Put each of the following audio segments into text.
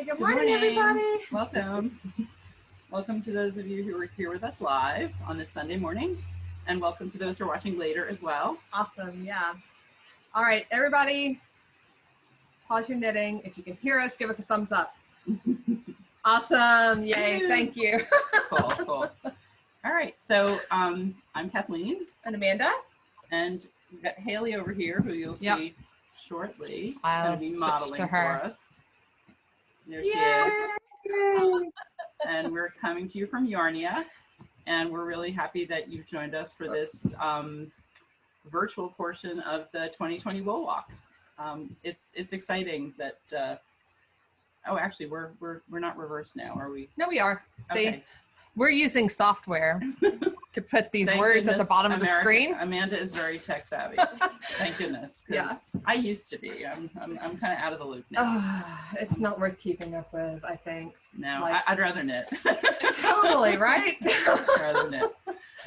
Good morning, everybody. Welcome. Welcome to those of you who are here with us live on this Sunday morning, and welcome to those who are watching later as well. Awesome, yeah. All right, everybody, pause your knitting. If you can hear us, give us a thumbs up. Awesome, yay, thank you. Cool, cool. All right, so I'm Kathleen. And Amanda. And we've got Haley over here, who you'll see shortly. She's going to be modeling for us. There she is. And we're coming to you from Yarnia, and we're really happy that you've joined us for this virtual portion of the 2020 Wool Walk. It's exciting that. Oh, actually, we're not reversed now, are we? No, we are. See, okay. We're using software to put these Thank words goodness at the bottom of the screen. Amanda is very tech savvy. Thank goodness, because I used to be. I'm kind of out of the loop now. It's not worth keeping up with, I think. No, like, I'd rather knit. Totally, right? I'd rather knit.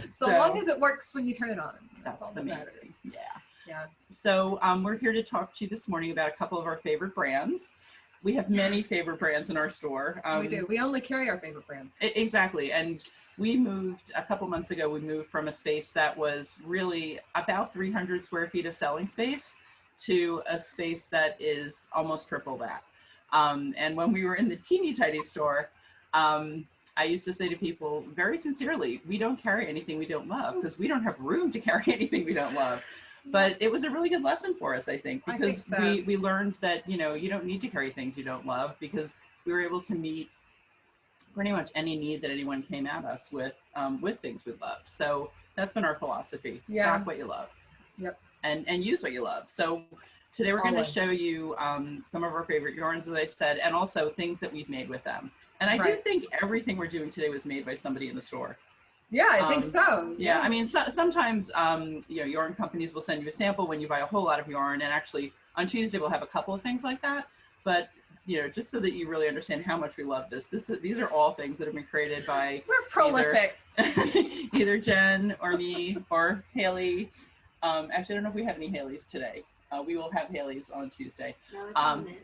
So long as it works when you turn it on. That's the main thing. Yeah. Yeah. So we're here to talk to you this morning about a couple of our favorite brands. We have many favorite brands in our store. We do. We only carry our favorite brands. Exactly. And we moved a couple months ago. We moved from a space that was really about 300 square feet of selling space to a space that is almost triple that. And when we were in the teeny tiny store, I used to say to people very sincerely, we don't carry anything we don't love because we don't have room to carry anything we don't love. But it was a really good lesson for us, I think, because we learned that, you know, you don't need to carry things you don't love, because we were able to meet pretty much any need that anyone came at us with things we love. So that's been our philosophy. Stock what you love. Yep. And use what you love. So today we're going to show you some of our favorite yarns, as I said, and also things that we've made with them. And I do think everything we're doing today was made by somebody in the store. Yeah, I think so. Yeah, I mean, sometimes, you know, yarn companies will send you a sample when you buy a whole lot of yarn, and actually on Tuesday we'll have a couple of things like that. But, you know, just so that you really understand how much we love these are all things that have been created by We're prolific. Either Jen or me or Haley. Actually, I don't know if we have any Haleys today. We will have Haley's on Tuesday.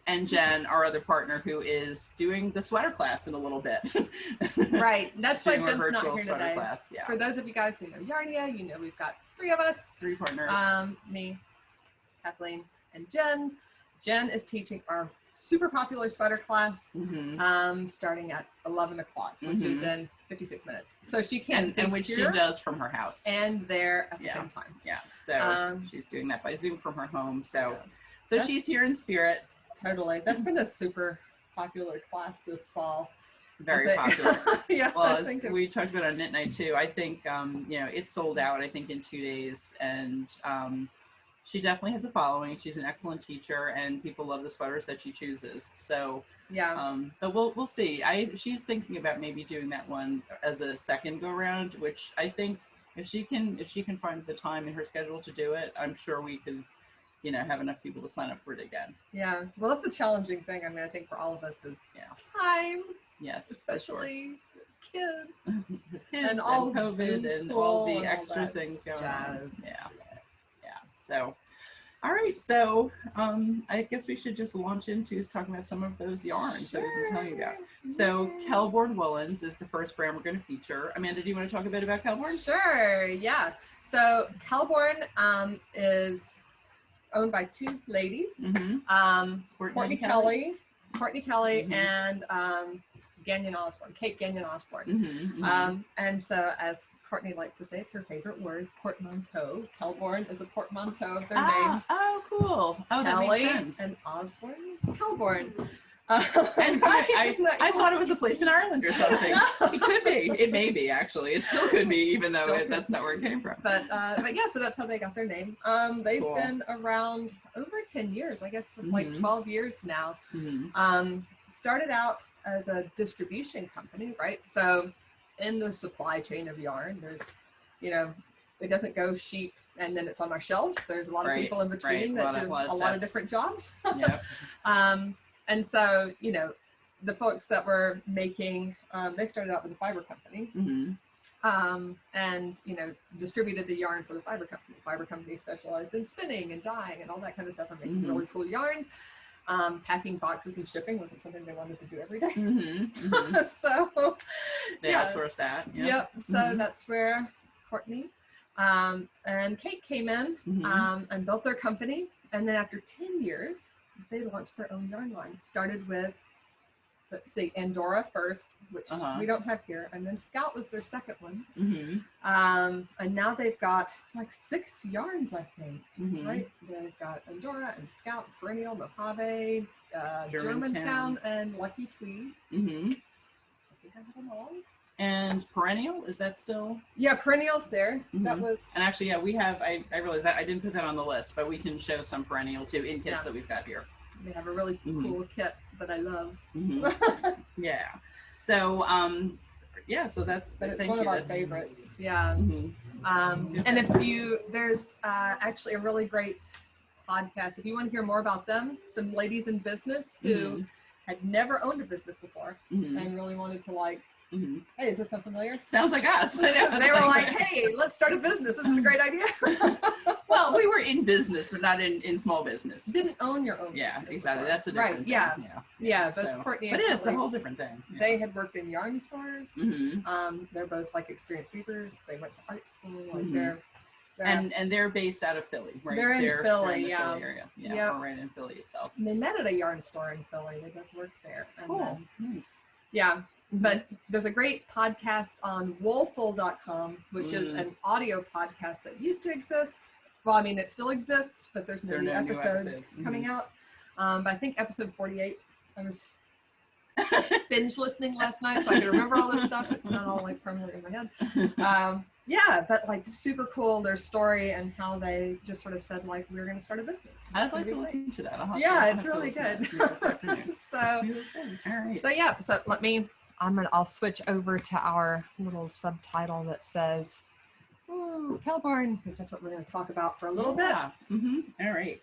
And Jen, our other partner, who is doing the sweater class in a little bit. Right. That's why Jen's not here today. Class. Yeah. For those of you guys who know Yarnia, you know we've got three of us. Three partners. Me, Kathleen, and Jen. Jen is teaching our super popular sweater class, starting at 11 o'clock, which is in 56 minutes. So she can, and which she does from her house. And there at the same time. Yeah, so she's doing that by Zoom from her home. So she's here in spirit. Totally. That's been a super popular class this fall. Very popular. Yeah. Well, as we talked about on Knit Night too, I think, you know, it sold out, I think, in 2 days. And she definitely has a following. She's an excellent teacher, and people love the sweaters that she chooses. So yeah, but we'll see. She's thinking about maybe doing that one as a second go round, which I think if she can find the time in her schedule to do it, I'm sure we could, you know, have enough people to sign up for it again. Yeah. Well, that's the challenging thing. I mean, I think for all of us is time. Yes. Especially kids. Kids and all COVID and all the extra things going on. Yeah. So, all right. So, I guess we should just launch into talking about some of those yarns that we can tell you about. So, Kelborn Woolens is the first brand we're going to feature. Amanda, do you want to talk a bit about Kelborn? Sure. Yeah. So, Kelborn is owned by two ladies, Courtney Kelley, and Gagnon Osborne, Kate Gagnon Osborne. And so, as Courtney likes to say, it's her favorite word, portmanteau. Kelborn is a portmanteau of their names. Oh, cool. Oh, Kelley that makes sense. And Osborne is Kelborn. And I thought it was a place in Ireland or something. It could be. It may be, actually. It still could be, even though that's not where it came from. But yeah, so that's how they got their name. They've been around over 10 years, I guess, like 12 years now. Started out as a distribution company, right? So in the supply chain of yarn, there's, you know, it doesn't go sheep and then it's on our shelves. There's a lot of people in between that do a lot of different jobs. And so, you know, the folks that were making, they started out with a fiber company, and, you know, distributed the yarn for the fiber company. Fiber company specialized in spinning and dyeing and all that kind of stuff, and making really cool yarn. Packing boxes and shipping wasn't something they wanted to do every day. So they outsourced that. Yep. So that's where Courtney and Kate came in and built their company. And then after 10 years, they launched their own yarn line. Started with, let's see, Andorra first, which we don't have here, and then Scout was their second one. And now they've got like 6 yarns, I think. Right? They've got Andorra and Scout, Perennial, Mojave, Germantown, and Lucky Tweed. I think I have them all. And Perennial, is that still? Yeah, Perennial's there. That was. And actually, yeah, we have. I realized that I didn't put that on the list, but we can show some Perennial too in kits that we've got here. They have a really cool kit that I love. Yeah. So, so that's it's one of our favorites. Yeah. And there's actually a really great podcast. If you want to hear more about them, some ladies in business who had never owned a business before and really wanted to hey, is this sound familiar? Sounds like us. They were like, hey, let's start a business. This is a great idea. Well, we were in business, but not in small business. Didn't own your own business. Yeah, exactly. That's a different thing. Yeah, so, but Courtney but it is a whole different thing. Yeah. They had worked in yarn stores. They're both experienced weavers. They went to art school. And they're based out of Philly, right? They're in Philly, in the Philly area. Yeah, or right in Philly itself. And they met at a yarn store in Philly. They both worked there. And cool. Nice. Yeah. But there's a great podcast on Woolful.com, which is an audio podcast that used to exist. Well, I mean, it still exists, but there's no new episodes coming out. But I think episode 48, I was binge listening last night, so I can remember all this stuff. It's not all permanently in my head. But super cool, their story and how they just sort of said we were going to start a business. I'd like to listen to that. It's really good. I'll switch over to our little subtitle that says, Kelborn, because that's what we're going to talk about for a little bit. All right.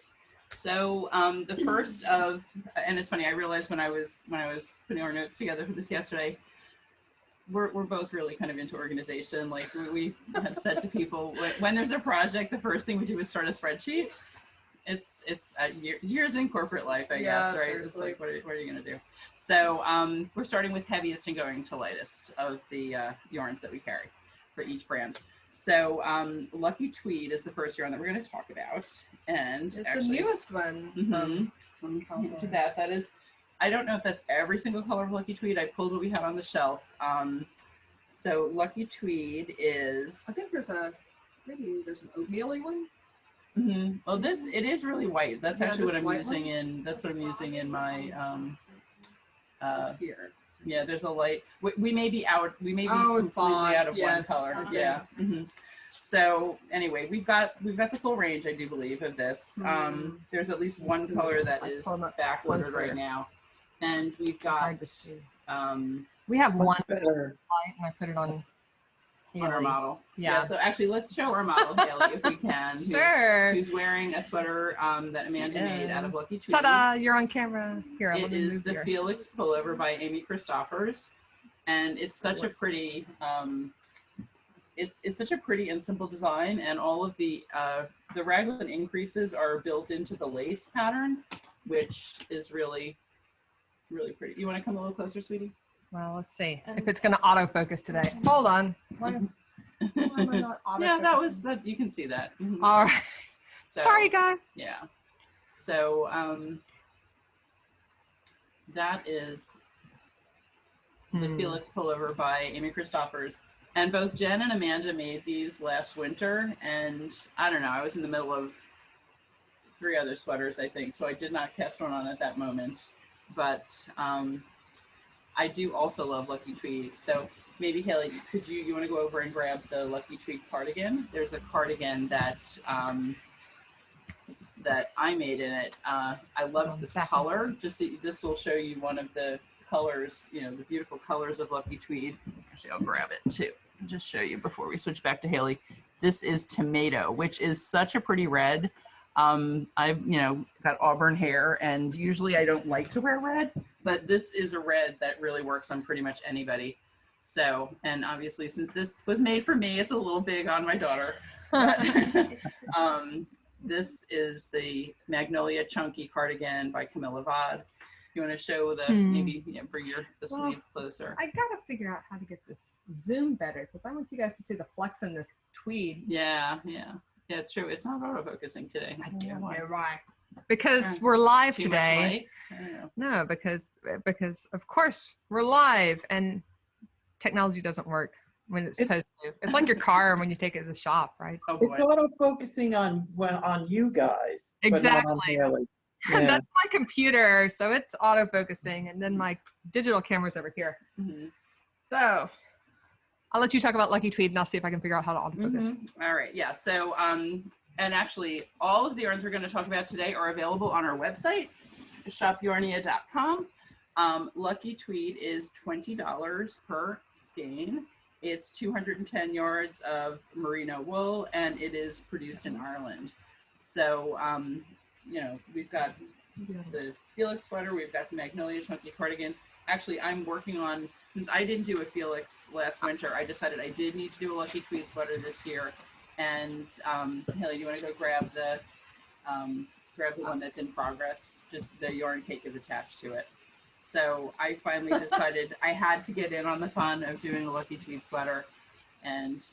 So the first of, and it's funny, I realized when I was putting our notes together for this yesterday, we're both really kind of into organization. We have said to people, when there's a project, the first thing we do is start a spreadsheet. It's years in corporate life, I guess, right? Seriously. It's what are you going to do? So we're starting with heaviest and going to lightest of the yarns that we carry for each brand. So Lucky Tweed is the first yarn that we're going to talk about. And it's actually the newest one from that is, I don't know if that's every single color of Lucky Tweed. I pulled what we had on the shelf. So Lucky Tweed is... I think maybe there's an oatmeal-y one. Well, it is really white. That's actually what I'm using that's what I'm using in my here. Yeah, there's a light. We may be completely out of one color. Okay. Yeah. So anyway, we've got the full range, I do believe, of this. There's at least one color that is backloaded right now, and we've got we have one light, and I put it on our model. Yeah. So actually, let's show our model, Haley, if we can. Sure. Who's wearing a sweater that Amanda made out of Lucky Tweed. Ta-da! You're on camera. Here, it is the Felix Pullover by Amy Christoffers, and it's such a pretty. It's such a pretty and simple design, and all of the raglan increases are built into the lace pattern, which is really, really pretty. You want to come a little closer, sweetie? Well, let's see if it's going to autofocus today. Hold on. Why am I not yeah, that was that. You can see that. All right. So, sorry, guys. Yeah. So that is the Felix Pullover by Amy Christoffers. And both Jen and Amanda made these last winter, and I don't know, I was in the middle of 3 other sweaters, I think, so I did not cast one on at that moment. But I do also love Lucky Tweed. So maybe, Haley, could you want to go over and grab the Lucky Tweed cardigan? There's a cardigan that that I made in it. I loved this color. Just so this will show you one of the colors, the beautiful colors of Lucky Tweed. Actually, I'll grab it too. Just show you before we switch back to Haley. This is tomato, which is such a pretty red. I've got auburn hair, and usually I don't like to wear red, but this is a red that really works on pretty much anybody. So, and obviously This is the Magnolia Chunky Cardigan by Camilla Vad. You want to show the, maybe bring the sleeve closer. I gotta figure out how to get this zoom better because I want you guys to see the flex in this tweed. Yeah, it's true. It's not auto-focusing today. I don't know why. Because we're live today. No, because of course we're live and technology doesn't work when it's supposed to. It's like your car when you take it to the shop, right? Oh, it's auto-focusing on you guys. Exactly. Yeah. That's my computer, so it's auto-focusing, and then my digital camera's over here. So I'll let you talk about Lucky Tweed, and I'll see if I can figure out how to autofocus. All right, yeah. So, and actually, all of the yarns we're going to talk about today are available on our website, shopyarnia.com. Lucky Tweed is $20 per skein. It's 210 yards of merino wool, and it is produced in Ireland. So, we've got the Felix sweater, we've got the Magnolia Chunky Cardigan. Actually, I'm working on, since I didn't do a Felix last winter, I decided I did need to do a Lucky Tweed sweater this year. And Haley, do you want to go grab the one that's in progress? Just the yarn cake is attached to it. So I finally decided I had to get in on the fun of doing a Lucky Tweed sweater. And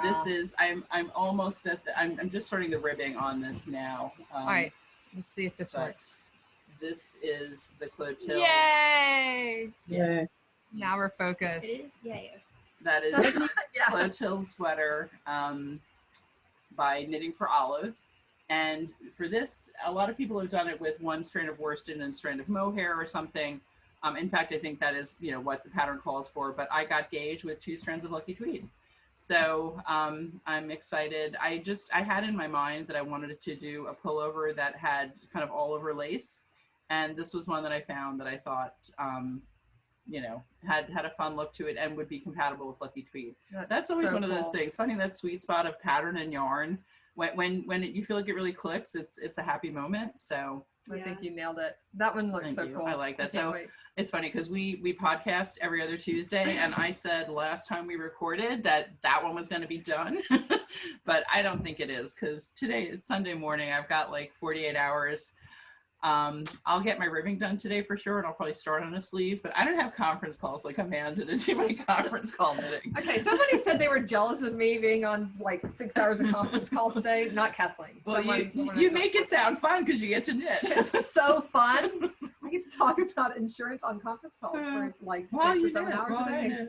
this is, I'm almost at the, I'm just starting the ribbing on this now. All right, let's see if this works. This is the Clotilde. Yay! Yeah. Now we're focused. It is, yay. That is Clotilde Sweater by Knitting for Olive. And for this, a lot of people have done it with one strand of worsted and a strand of mohair or something. In fact, I think that is, what the pattern calls for, but I got Gauge with 2 strands of Lucky Tweed. So I'm excited. I had in my mind that I wanted to do a pullover that had kind of all over lace. And this was one that I found that I thought, had a fun look to it and would be compatible with Lucky Tweed. That's always one of those things, finding that sweet spot of pattern and yarn. When you feel like it really clicks, it's a happy moment. So I think you nailed it. That one looks so cool. I like that. So it's funny because we podcast every other Tuesday, and I said last time we recorded that one was going to be done, but I don't think it is because today it's Sunday morning. I've got like 48 hours. I'll get my ribbing done today for sure, and I'll probably start on a sleeve, but I don't have conference calls like Amanda to do my conference call knitting. Okay, somebody said they were jealous of me being on like 6 hours of conference calls a day. Not Kathleen. Well, you make it sound fun because you get to knit. It's so fun. I get to talk about insurance on conference calls for like 6 or 7 hours a day.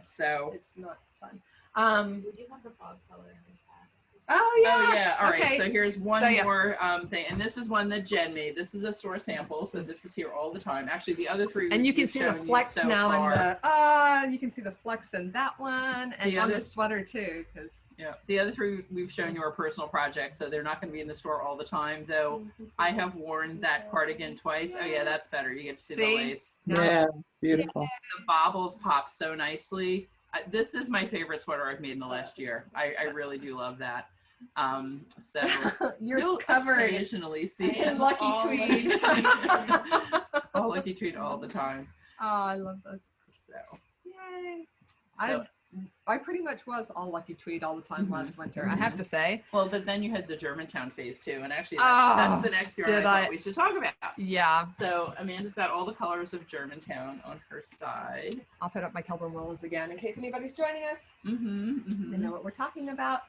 So it's not fun. We do have the fog color in this hat. Oh yeah. All right. So here's one more thing, and this is one that Jen made. This is a store sample, so this is here all the time. Actually, the other 3, and you can see the flex now in the. You can see the flex in that one, and on the sweater too, because the other 3 we've shown you are personal projects, so they're not going to be in the store all the time. Though I have worn that cardigan twice. Oh yeah, that's better. You get to see the lace. Yeah, beautiful. The bobbles pop so nicely. This is my favorite sweater I've made in the last year. I really do love that. So you're covered occasionally see in Lucky Tweed. All Lucky Tweed all the time. Oh, I love that. So yay! So, I pretty much was all Lucky Tweed all the time last winter. I have to say. Well, but then you had the Germantown phase too, and actually that's the next yarn I thought we should talk about. Yeah. So Amanda's got all the colors of Germantown on her side. I'll put up my Kelburn Willows again in case anybody's joining us. They know what we're talking about.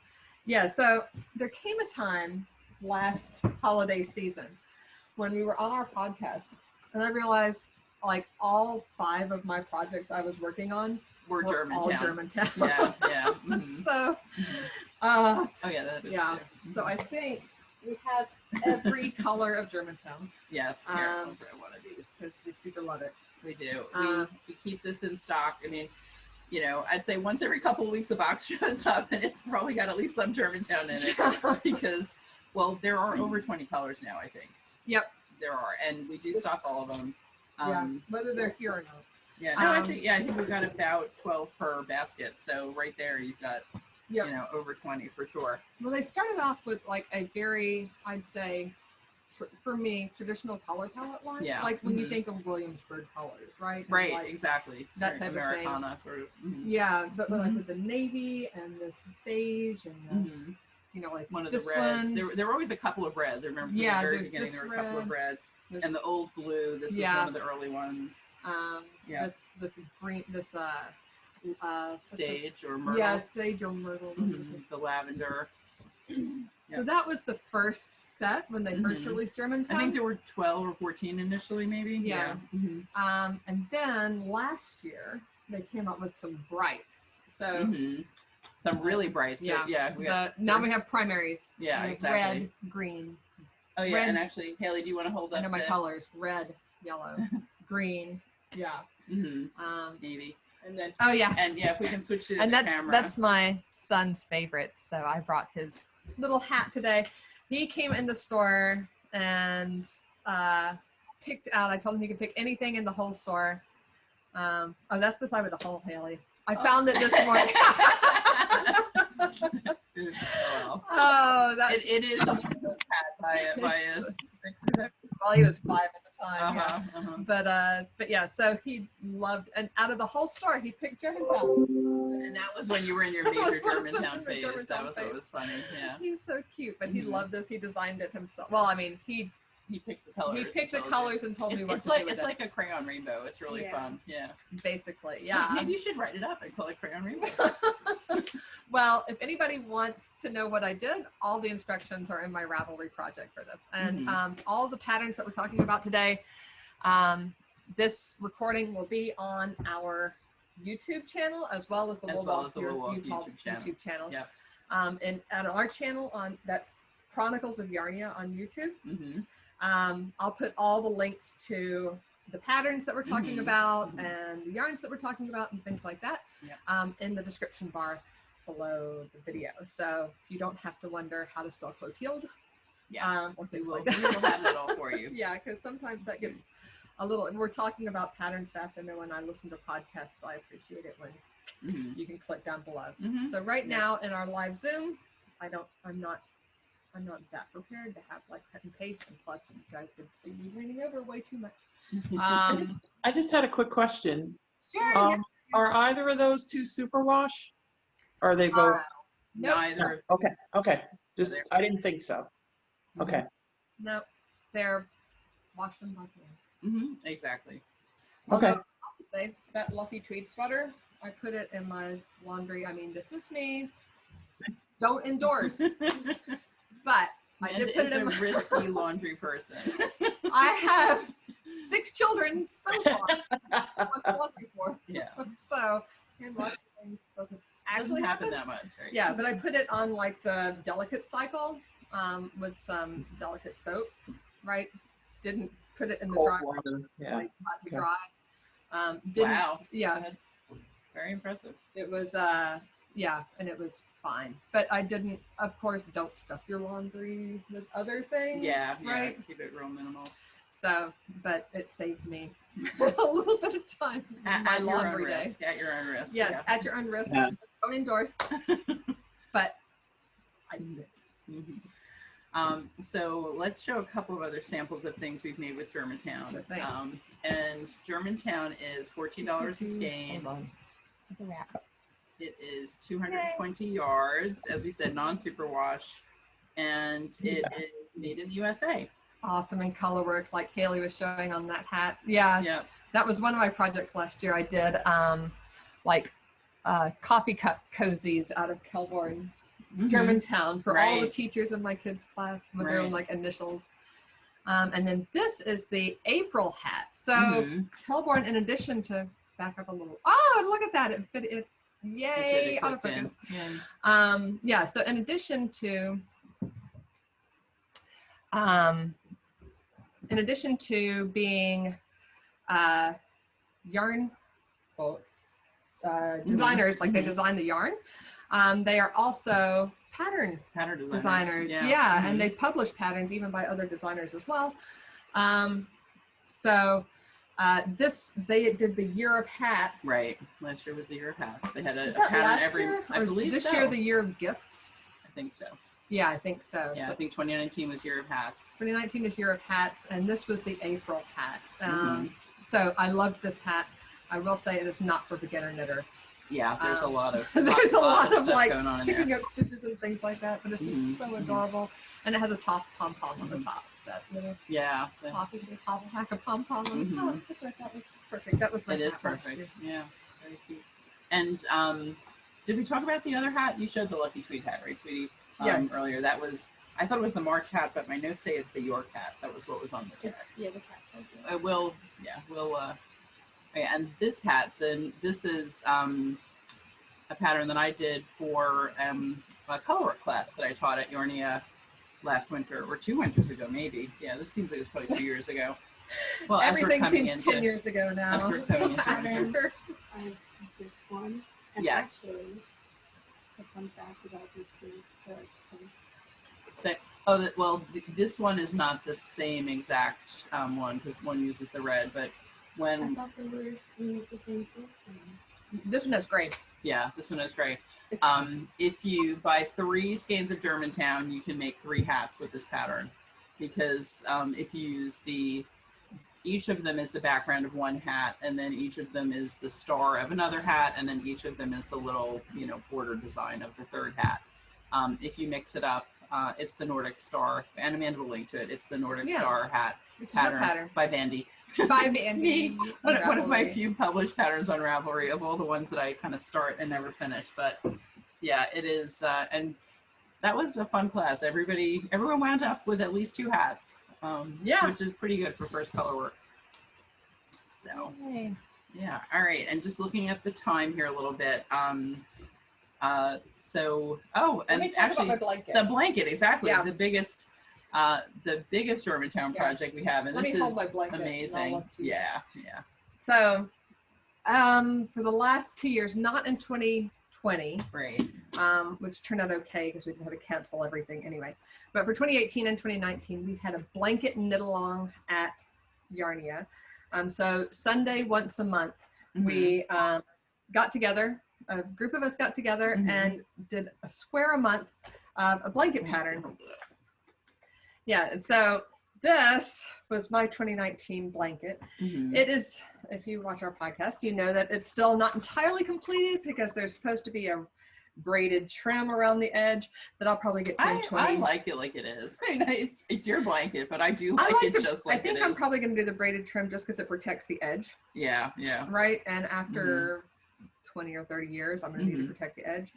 Yeah. So there came a time last holiday season when we were on our podcast, and I realized like all 5 of my projects I was working on were Germantown. All Germantown. Yeah. So, oh yeah, that is true. So I think we have every color of Germantown. Yes. Here, I'll grab one of these because we super love it. We do. We keep this in stock. I mean, I'd say once every couple of weeks a box shows up, and it's probably got at least some Germantown in it because, well, there are over 20 colors now. I think. Yep. There are, and we do stock all of them. Whether they're here or not. Yeah, no, I think we've got about 12 per basket. So right there, you've got, over 20 for sure. Well, they started off with like a very, I'd say, for me, traditional color palette line. Yeah. Like when you think of Williamsburg colors, right? Right, like exactly. That type Americana of thing. Sort of. Yeah, but like with the navy and this beige and you know, like one of the this reds. one. There were always a couple of reds. I remember from the very beginning this there were a couple of red. reds. And the old blue, this was one of the early ones. This green, this sage or myrtle. Yeah, sage or myrtle. The lavender. So that was the first set when they first released Germantown. I think there were 12 or 14 initially, maybe. Yeah. And then last year they came up with some brights. So some really brights. Now we have primaries. Yeah, exactly. Red, green. Oh yeah, red, and actually, Haley, do you want to hold up? I know my colors: red, yellow, green. Yeah. Navy. And then. Oh yeah. And yeah, if we can switch to and the camera. that's my son's favorite. So I brought his little hat today. He came in the store and picked out. I told him he could pick anything in the whole store. Oh, that's the side with the hole, Haley. I found it this morning. It is a hat by a 6. Well, he was 5 at the time. But yeah, so he loved, and out of the whole store, he picked Germantown. And that was when you were in your major Germantown phase. That was what was funny. Yeah. He's so cute, but he loved this. He designed it himself. Well, I mean, he picked the colors. He picked the colors and told me what to do with it. It's like a crayon rainbow. It's really fun. Yeah. Basically, yeah. Maybe you should write it up and call it crayon rainbow. Well, if anybody wants to know what I did, all the instructions are in my Ravelry project for this. And all the patterns that we're talking about today, this recording will be on our YouTube channel as well as the Woolwalk YouTube channel. Yeah. And on our channel, that's Chronicles of Yarnia on YouTube. I'll put all the links to the patterns that we're talking about and the yarns that we're talking about and things like that in the description bar below the video. So you don't have to wonder how to spell Clotilde or things like that. We will have it all for you. Yeah, because sometimes that gets a little, we're talking about patterns fast. I know when I listen to podcasts, I appreciate it when you can click down below. So right now in our live Zoom, I'm not that prepared to have like cut and paste, and plus you guys would see me leaning over way too much. I just had a quick question. Sure. Are either of those two superwash? Or are they both? Neither. No. Okay. Just I didn't think so. Okay. No, they're washed and black. Exactly. Okay. So, I'll have to say that Lucky Tweed sweater, I put it in my laundry. I mean, this is me. Don't endorse. But I did put it in my risky laundry person. I have 6 children so far. Laundry for. Yeah. So hand washing things doesn't actually happen that much. Right? Yeah, but I put it on like the delicate cycle with some delicate soap. Right. Didn't put it in the dry water. Yeah. Like hot to dry. Wow. Yeah. That's very impressive. It was and it was fine. But I didn't, of course, don't stuff your laundry with other things. Yeah, right? Keep it real minimal. So, but it saved me a little bit of time. At your own risk. At your own risk. Yes, at your own risk. Yeah. Don't endorse. But I need it. So let's show a couple of other samples of things we've made with Germantown. Sure thing. And Germantown is $14 a skein. Hold on. The wrap. It is 220 yards, as we said, non-superwash, and it is made in the USA. Awesome in color work, like Haley was showing on that hat. Yeah, that was one of my projects last year. I did coffee cup cozies out of Kelborn, Germantown for all the teachers in my kids' class with their own like initials. And then this is the April hat. So Kelborn, in addition to back up a little. Oh, look at that! It fit it. Yay! Out of focus. Yeah. So in addition to being yarn folks, designers, like they design the yarn, they are also pattern designers. Yeah, and they publish patterns even by other designers as well. They did the year of hats. Right. Last year was the year of hats. They had a pattern pattern every. Year? I believe this year the year of gifts. I think so. Yeah, I think so. Yeah, so I think 2019 was year of hats. 2019 is year of hats, and this was the April hat. So I loved this hat. I will say it is not for beginner knitter. Yeah, there's a lot of there's a lot of stuff like going on in picking there. up stitches and things like that, but it's just so adorable. And it has a top pom-pom on the top. That little toffee with pack of pom-pom on the top, which I thought was just perfect. That was my It is perfect. Yeah, very cute. And did we talk about the other hat? You showed the Lucky Tweed hat, right, sweetie? Yes. Earlier. That was, I thought it was the March hat, but my notes say it's the York hat. That was what was on the tag. Yeah, the tag says I will, and this hat, then this is a pattern that I did for a colorwork class that I taught at Yarnia last winter, or 2 winters ago, maybe. Yeah, this seems like it was probably 2 years ago. Well, everything seems 10 years ago now. As we're coming into winter. as this one. And Yes. actually, a fun fact about these two things. This one is not the same exact one, because one uses the red, but I when, thought we used the same stuff. This one has gray. yeah, this one is great. It's nice. If you buy 3 skeins of Germantown, you can make 3 hats with this pattern, because if you use each of them is the background of one hat, and then each of them is the star of another hat, and then each of them is the little, border design of the third hat. If you mix it up, it's the Nordic Star, and Amanda will link to it. It's the Nordic Star Hat pattern by Vandie. By Vandie. One of my few published patterns on Ravelry, of all the ones that I kind of start and never finish. But yeah, it is, and that was a fun class. Everyone wound up with at least 2 hats. Which is pretty good for first color work. So yeah, all right. And just looking at the time here a little bit. And actually the blanket, exactly. The biggest Germantown project we have, and this is amazing. Yeah. So for the last 2 years, not in 2020, right, which turned out okay because we had to cancel everything anyway, but for 2018 and 2019 we had a blanket knit along at Yarnia. So Sunday once a month we got together, a group of us got together and did a square a month of a blanket pattern. So this was my 2019 blanket. It is, if you watch our podcast, you know that it's still not entirely completed because there's supposed to be a braided trim around the edge that I'll probably get to in 20. I like it like it is. It's your blanket, but I do like it just like it is. I think I'm probably going to do the braided trim just because it protects the edge. Yeah. Right? And after 20 or 30 years, I'm going to need to protect the edge.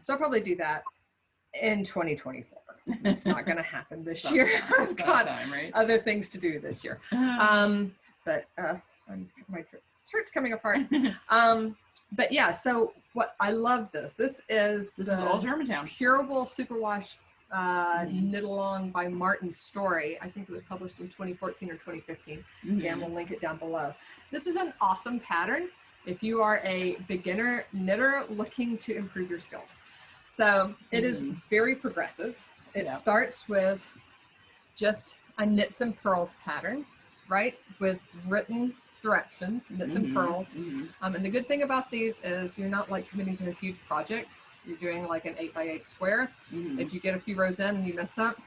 So I'll probably do that in 2024. It's not going to happen this year. I've got other things to do this year. But my shirt's coming apart. But yeah, so what I love this is all Germantown. Pure Wool Superwash knit along by Martin Storey. I think it was published in 2014 or 2015. Yeah, we'll link it down below. This is an awesome pattern if you are a beginner knitter looking to improve your skills. So it is very progressive. It starts with just a knits and purls pattern, right? With written directions, knits and purls. And the good thing about these is you're not like committing to a huge project. You're doing like an 8x8 square. If you get a few rows in and you mess up,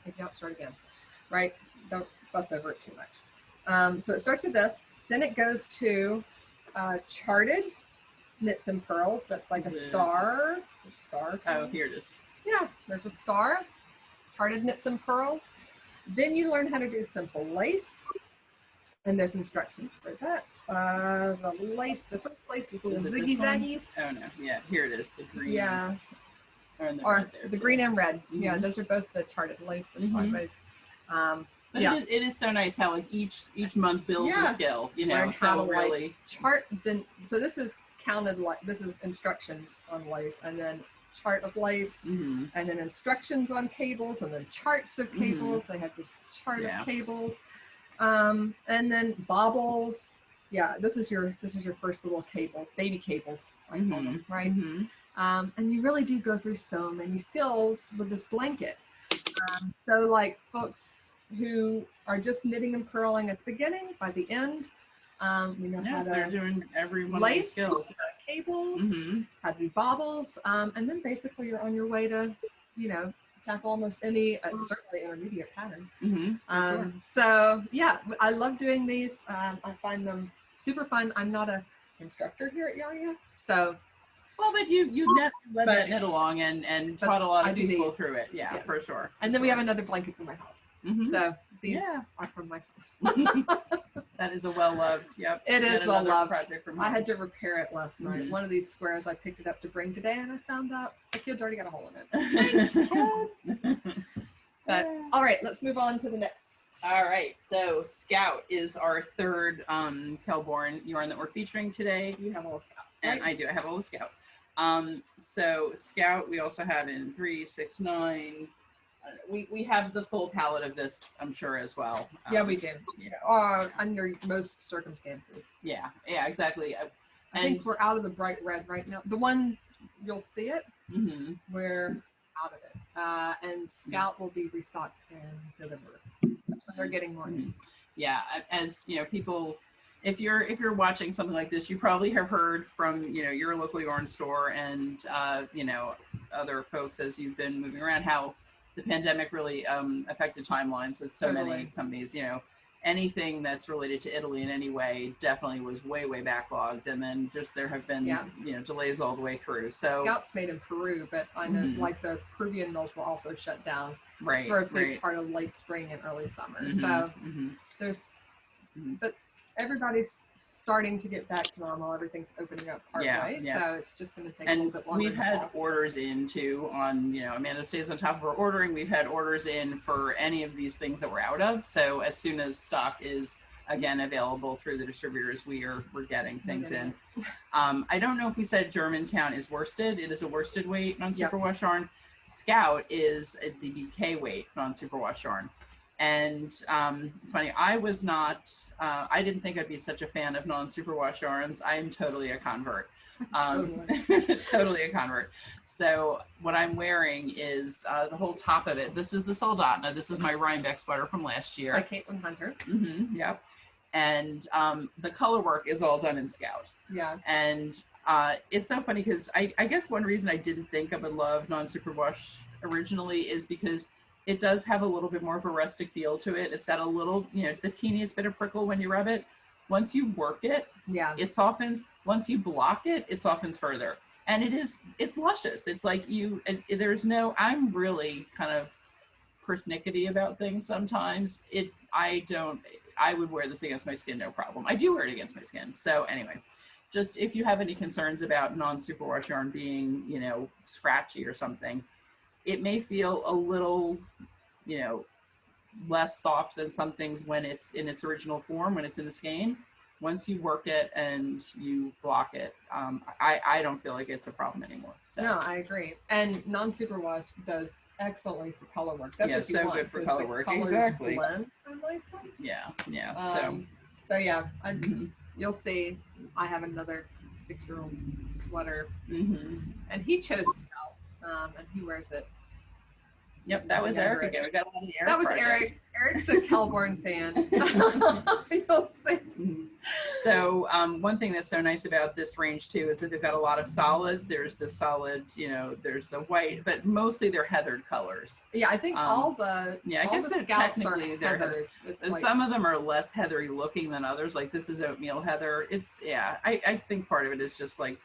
take it out, start again, right? Don't fuss over it too much. So it starts with this. Then it goes to charted knits and purls. That's like a star. Oh, here it is. Yeah, there's a star, charted knits and purls. Then you learn how to do simple lace, and there's instructions for that. The first lace is little ziggy zaggies. Oh no, yeah, here it is. The greens. Yeah. Or the green and red. Yeah, those are both the charted lace. Sideways. But it is so nice how like each month builds a skill. So really chart. So this is counted like this is instructions on lace, and then chart of lace, and then instructions on cables, and then charts of cables. They have this chart of cables, and then bobbles. Yeah, this is your first little cable, baby cables, I call them, right? And you really do go through so many skills with this blanket. So like folks who are just knitting and purling at the beginning, by the end, you know how to they're doing every one lace, of these skills. Cable, how to do bobbles, and then basically you're on your way to, tackle almost any, certainly intermediate pattern. So yeah, I love doing these. I find them super fun. I'm not a instructor here at Yarnia. So, well, but you led that knit along and taught a lot of people through it. Yeah, yes. For sure. And then we have another blanket from my house. So these are from my house. That is a well-loved, yep. It is well-loved. Project from I had to repair it last night. One of these squares, I picked it up to bring today, and I found out the kid's already got a hole in it. Thanks, kids. But all right, let's move on to the next. All right, so Scout is our third Kelborn yarn that we're featuring today. You have all Scout, right? And I do. I have all the Scout. So Scout, we also have in 3, 6, 9. We have the full palette of this, I'm sure, as well. Yeah, we do. Under most circumstances. Yeah, exactly. I think we're out of the bright red right now. The one, you'll see it, we're out of it. And Scout will be restocked in November. They're getting more. Yeah, as you know, people, if you're watching something like this, you probably have heard from, your local yarn store and, other folks as you've been moving around, how the pandemic really affected timelines with so many companies. Anything that's related to Italy in any way definitely was way backlogged, and then just there have been delays all the way through. So Scout's made in Peru, but I know like the Peruvian mills were also shut down for a big part of late spring and early summer. So there's, but everybody's starting to get back to normal. Everything's opening up partway, so it's just going to take a little bit longer. We've had orders in too on, Amanda stays on top of our ordering. We've had orders in for any of these things that we're out of. So as soon as stock is again available through the distributors, we're getting things in. I don't know if we said Germantown is worsted. It is a worsted weight non-superwash yarn. Scout is the DK weight non-superwash yarn. And it's funny, I was not, I didn't think I'd be such a fan of non-superwash yarns. I am totally a convert. Totally a convert. So what I'm wearing is the whole top of it. This is the Soldotna. This is my Rhinebeck sweater from last year. By Caitlin Hunter. Yep. And the color work is all done in Scout. Yeah. And it's so funny because I guess one reason I didn't think I would love non-superwash originally is because it does have a little bit more of a rustic feel to it. It's got a little, the teeniest bit of prickle when you rub it. Once you work it, it softens. Once you block it, it softens further. And it's luscious. It's like I'm really kind of persnickety about things sometimes. I would wear this against my skin, no problem. I do wear it against my skin. So anyway, just if you have any concerns about non-superwash yarn being, scratchy or something, it may feel a little, less soft than some things when it's in its original form, when it's in the skein. Once you work it and you block it, I don't feel like it's a problem anymore. So. No, I agree. And non-superwash does excellently for color work. That's what you want. Good for color work. Exactly. Blend so nicely. Yeah. So yeah, you'll see. I have another 6-year-old sweater, and he chose Scout, and he wears it. Yep, that was Eric again. We got a lot of Eric. That was projects. Eric. Eric's a Kelborn fan. You'll see. So one thing that's so nice about this range too is that they've got a lot of solids. There's the solid, there's the white, but mostly they're heathered colors. Yeah, I think all the Scouts are heathered. Some of them are less heathery looking than others. Like this is oatmeal heather. I think part of it is just like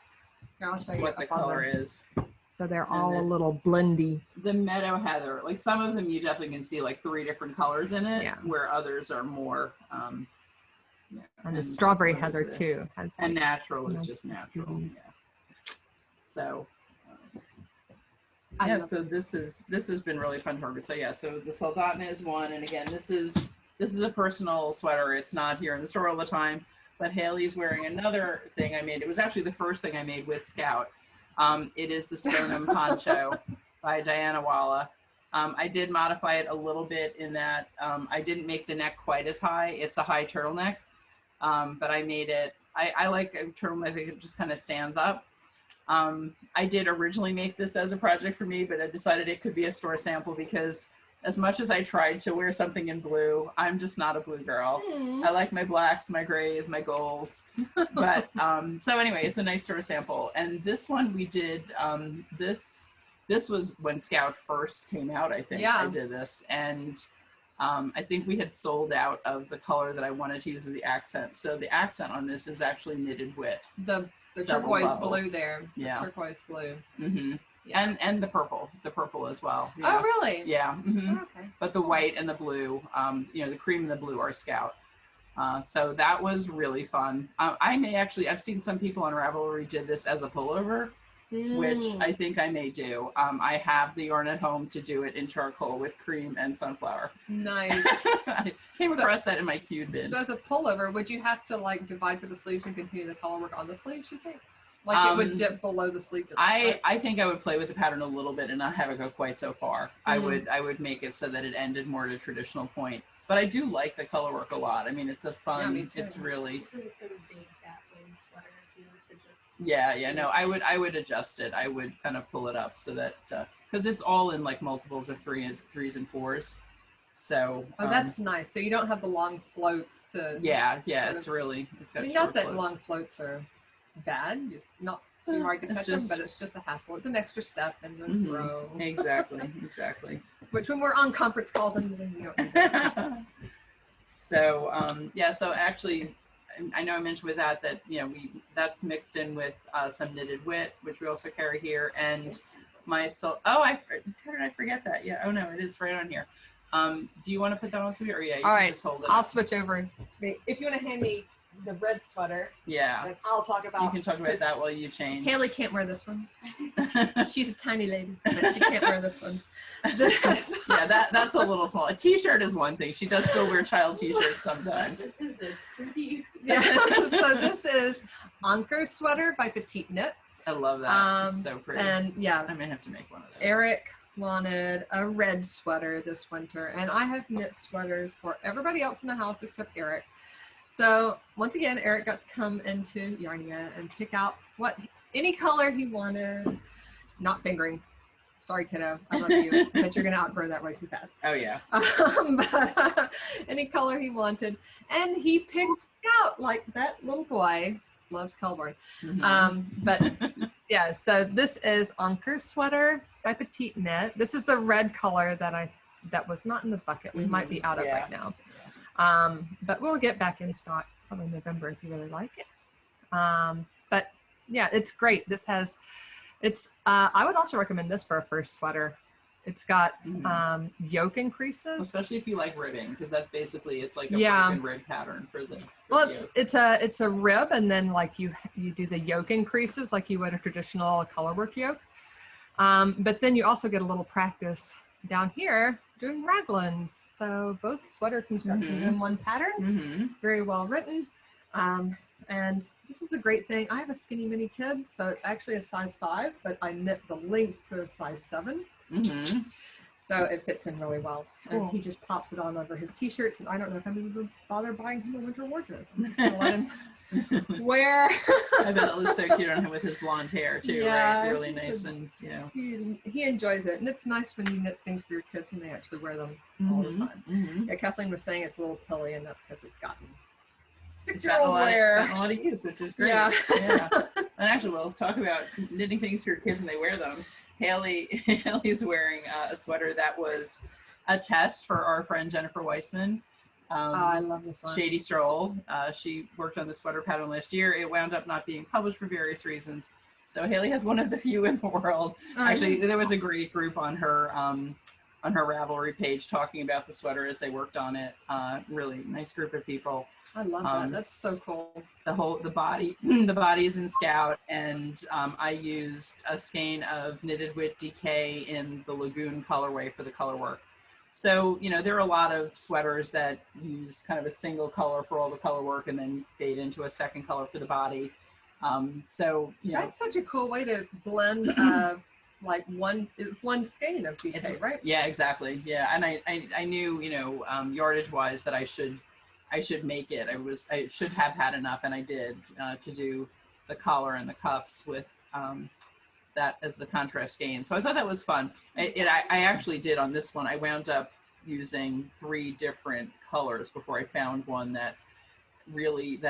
what the color is. So they're all a little blendy. The meadow heather, like some of them you definitely can see like 3 different colors in it, where others are more. And the strawberry heather too. And natural is just natural. Yeah. So. So this has been really fun to work with. So so the Soldotna is one, and again this is a personal sweater. It's not here in the store all the time, but Haley's wearing another thing I made. It was actually the first thing I made with Scout. It is the Stoneham Poncho by Dianna Walla. I did modify it a little bit in that I didn't make the neck quite as high. It's a high turtleneck, but I made it, I like a turtleneck that just kind of stands up. I did originally make this as a project for me, but I decided it could be a store sample because as much as I tried to wear something in blue, I'm just not a blue girl. I like my blacks, my grays, my golds. But so anyway, it's a nice store sample. And this one we did, this was when Scout first came out, I think. I did this. And I think we had sold out of the color that I wanted to use as the accent. So the accent on this is actually knitted wit. The Double turquoise bubbles. blue there. The Yeah. turquoise blue. Mm-hmm. Yeah. And the purple as well. Oh, really? Yeah. Mm-hmm. Oh, okay. But the white and the blue, the cream and the blue are Scout. So that was really fun. I've seen some people on Ravelry did this as a pullover, which I think I may do. I have the yarn at home to do it in charcoal with cream and sunflower. Nice. I came across that in my queued bin. So as a pullover, would you have to like divide for the sleeves and continue the color work on the sleeves, you think? Like it would dip below the sleeve. I think I would play with the pattern a little bit and not have it go quite so far. I would make it so that it ended more at a traditional point. But I do like the color work a lot. I mean, it's a fun, it's really. This is a pretty big Batwing sweater if you were to just. Yeah, no, I would adjust it. I would kind of pull it up so that, because it's all in like multiples of threes and fours. So. Oh, that's nice. So you don't have the long floats to. Yeah, it's got not that floats. long floats are bad, just not too hard to catch them, but it's just a hassle. It's an extra step in the row. Exactly. Which when we're on conference calls and you don't need that extra step. So actually, I know I mentioned with that that's mixed in with some knitted wit, which we also carry here, and how did I forget that? Yeah, oh no, it is right on here. Do you want to put that on to me, or you all right, just hold it? I'll switch over to me. If you want to hand me the red sweater, then I'll talk about. You can talk about that while you change. Haley can't wear this one. She's a tiny lady, but she can't wear this one. That's a little small. A t-shirt is one thing. She does still wear child t-shirts sometimes. This is a petite. Yeah. So this is Anker sweater by PetiteKnit. I love that. It's so pretty. And yeah, I may have to make one of those. Eric wanted a red sweater this winter, and I have knit sweaters for everybody else in the house except Eric. So once again, Eric got to come into Yarnia and pick out any color he wanted. Not fingering. Sorry, kiddo. I love you, but you're going to outgrow that way too fast. Oh, yeah. But any color he wanted. And he picked out, like that little boy loves Colborne. But yeah, so this is Anker sweater by PetiteKnit. This is the red color that was not in the bucket. We might be out of right now. But we'll get back in stock probably in November if you really like it. But yeah, it's great. I would also recommend this for a first sweater. It's got yoke increases, especially if you like ribbing, because that's basically it's like a broken rib pattern for the. It's a rib, and then like you do the yoke increases like you would a traditional colorwork yoke. But then you also get a little practice down here doing raglans. So both sweater constructions in one pattern, very well written. And this is the great thing. I have a skinny mini kid, so it's actually a size 5, but I knit the length to a size 7. So it fits in really well. Cool. And he just pops it on over his t-shirts, and I don't know if I'm even going to bother buying him a winter wardrobe. I'm just going to let him wear. I bet it looks so cute on him with his blonde hair too, right? Really nice, and he enjoys it, and it's nice when you knit things for your kids and they actually wear them all the time. Yeah, Kathleen was saying it's a little pilly, and that's because it's gotten 6-year-old wear. It's got a lot of use, which is great. Yeah. And actually, we'll talk about knitting things for your kids and they wear them. Haley's wearing a sweater that was a test for our friend Jennifer Weissman. I love this one. Shady Stroll. She worked on the sweater pattern last year. It wound up not being published for various reasons. So Haley has one of the few in the world. Actually, there was a great group on her Ravelry page talking about the sweater as they worked on it. Really nice group of people. I love that. That's so cool. The body is in Scout, and I used a skein of knitted wit DK in the Lagoon colorway for the color work. So there are a lot of sweaters that use kind of a single color for all the color work and then fade into a second color for the body. That's such a cool way to blend like one skein of DK, right? Yeah, exactly. Yeah, and I knew yardage wise that I should make it. I should have had enough, and I did to do the collar and the cuffs with that as the contrast skein. So I thought that was fun. I actually did on this one. I wound up using 3 different colors before I found one that